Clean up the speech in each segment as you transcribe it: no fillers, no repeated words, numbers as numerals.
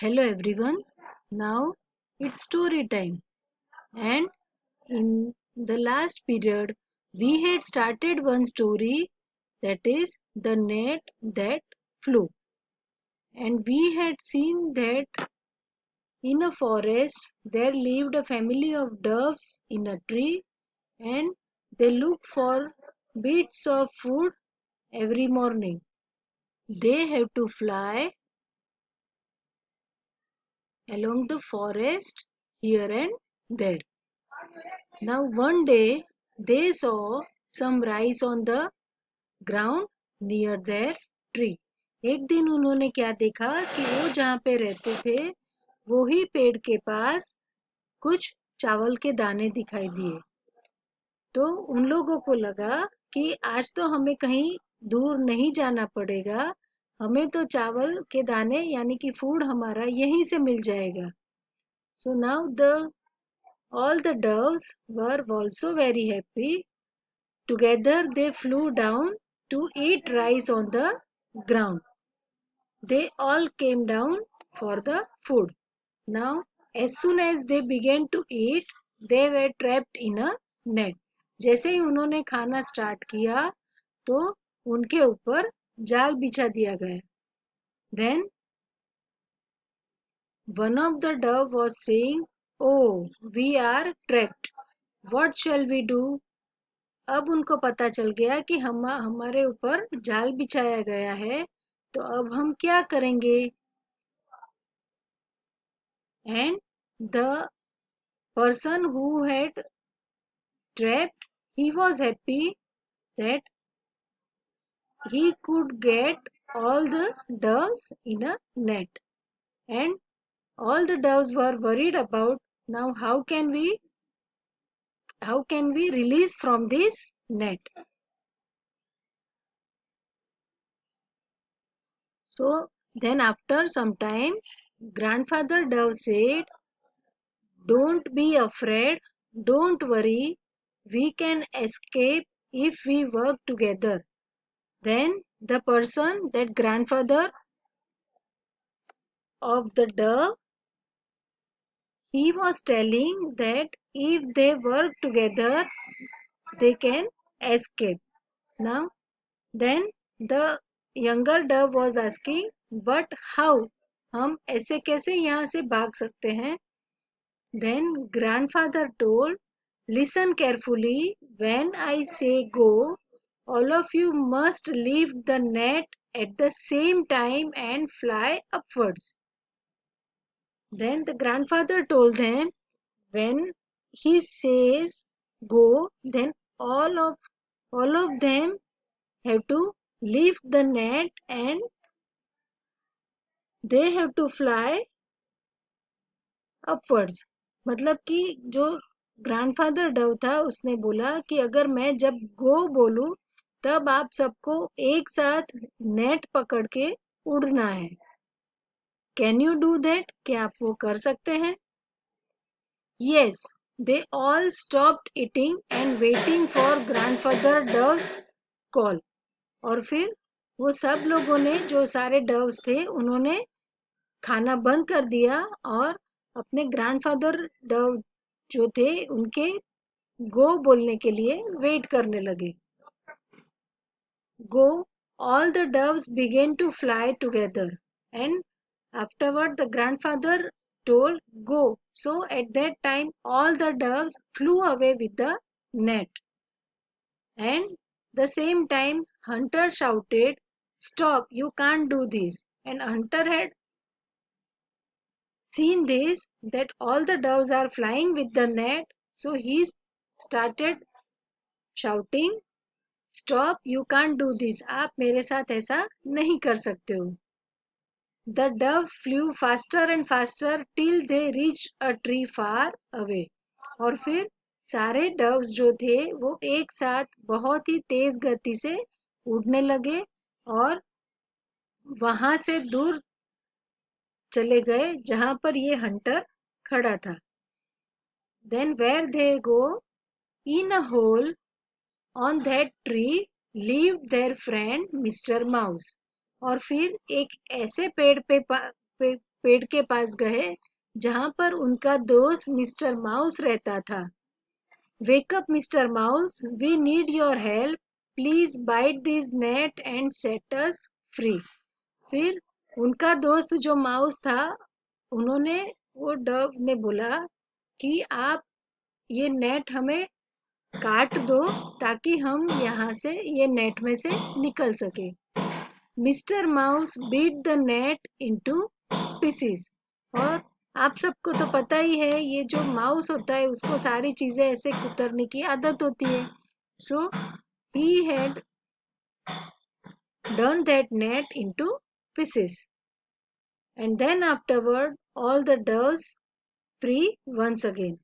Hello everyone. Now it's story time. And in the last period, we had started one story, that is the net that flew. And we had seen that in a forest there lived a family of doves in a tree, and they looked for bits of food every morning. They have to fly along the forest here and there. Now one day they saw some rice on the ground near their tree. एक दिन उन्होंने क्या देखा कि वो जहाँ पे रहते थे वो ही पेड़ के पास कुछ चावल के दाने दिखाई दिए। तो उन लोगों को लगा कि आज तो हमें कहीं दूर नहीं जाना पड़ेगा, हमें तो चावल के दाने यानी कि फूड हमारा यहीं से मिल जाएगा। So now all the doves were also very happy. Together they flew down to eat rice on the ground. They all came down for the food. Now, as soon as they began to eat, they were trapped in a net. जैसे ही उन्होंने खाना start किया तो उनके ऊपर जाल बिछा दिया गया. Then one of the dove was saying, "Oh, we are trapped. What shall we do?" अब उनको पता चल गया कि हमारे ऊपर जाल बिछाया गया है, तो अब हम क्या करेंगे? And the person who had trapped, he was happy that he could get all the doves in a net. And all the doves were worried about, now how can we release from this net? So then after some time, grandfather dove said, "Don't be afraid, don't worry, we can escape if we work together." Then the person, that grandfather of the dove, he was telling that if they work together, they can escape. Now, then the younger dove was asking, "But how? हम ऐसे कैसे यहाँ से भाग सकते हैं?" Then grandfather told, "Listen carefully. When I say go, all of you must leave the net at the same time and fly upwards." Then the grandfather told them, when he says go, then all of them have to leave the net and they have to fly upwards. मतलब कि जो grandfather Dove था उसने बोला कि अगर मैं जब गो बोलूं तब आप सबको एक साथ नेट पकड़ के उड़ना है. Can you do that? क्या आप वो कर सकते हैं? Yes, they all stopped eating and waiting for grandfather dove's call. और फिर वो सब लोगों ने, जो सारे डव्स थे, उन्होंने खाना बंद कर दिया और अपने ग्रैंडफादर डव जो थे उनके गो बोलने के लिए वेट करने लगे. Go, all the doves began to fly together, and afterward the grandfather told go. So at that time all the doves flew away with the net. And the same time Hunter shouted, "Stop, you can't do this." And Hunter had seen this, that all the doves are flying with the net, so he started shouting, "Stop, you can't do this." आप मेरे साथ ऐसा नहीं कर सकते हो. The doves flew faster and faster till they reached a tree far away. और फिर सारे doves जो थे वो एक साथ बहुत ही तेज गति से उड़ने लगे और वहां से दूर चले गए जहां पर ये हंटर खड़ा था. Then where they go, in a hole on that tree lived their friend Mr. Mouse. और फिर एक ऐसे पेड़ पे पेड़ के पास गए जहां पर उनका दोस्त मिस्टर माउस रहता था। Wake up, Mr. Mouse. We need your help. Please bite this net and set us free. फिर उनका दोस्त जो माउस था, उन्होंने वो डव ने बोला कि आप ये नेट हमें काट दो ताकि हम यहाँ से ये नेट में से निकल सके। Mister Mouse beat the net into pieces. और आप सबको तो पता ही है, ये जो माउस होता है उसको सारी चीजें ऐसे कुतरने की आदत होती है। So he had done that net into pieces and then afterward all the doves free once again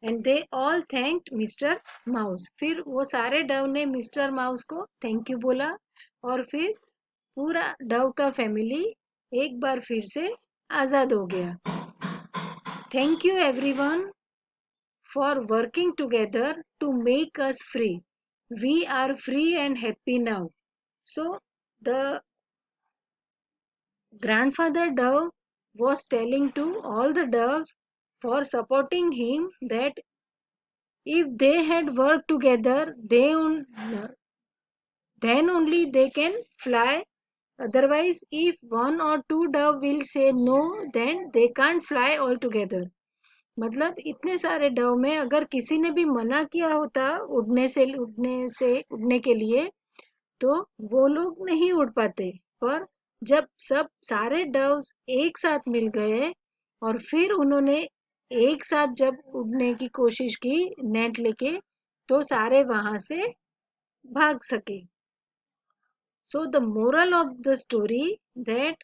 and they all thanked mister mouse. फिर वो सारे डव ने मिस्टर माउस को थैंक यू बोला और फिर पूरा डव का फैमिली एक बार फिर से आजाद हो गया। Thank you everyone for working together to make us free. We are free and happy now. So the grandfather dove was telling to all the doves for supporting him that if they had worked together, then only they can fly. Otherwise, if one or two dove will say no, then they can't fly altogether. मतलब इतने सारे Dove में अगर किसी ने भी मना किया होता उड़ने के लिए तो वो लोग नहीं उड़ पाते। पर जब सब सारे डव्स एक साथ मिल गए और फिर उन्होंने एक साथ जब उड़ने की कोशिश की नेट लेके तो सारे वहां से भाग सके। So the moral of the story that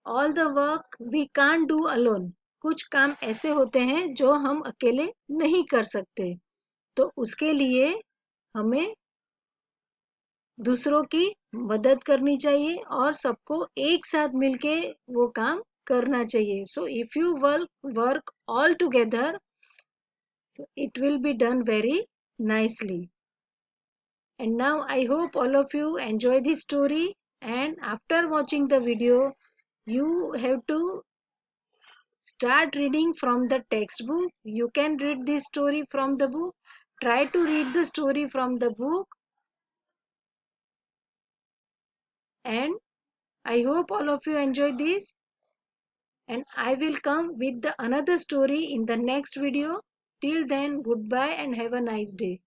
all the work we can't do alone. कुछ काम ऐसे होते हैं जो हम अकेले नहीं कर सकते, तो उसके लिए हमें दूसरों की मदद करनी चाहिए और सबको एक साथ मिलके वो काम करना चाहिए। So if you work all together it will be done very nicely. And now I hope all of you enjoy this story, and after watching the video you have to start reading from the textbook. You can read this story from the book. Try to read the story from the book, and I hope all of you enjoy this, and I will come with the another story in the next video. Till then, goodbye and have a nice day.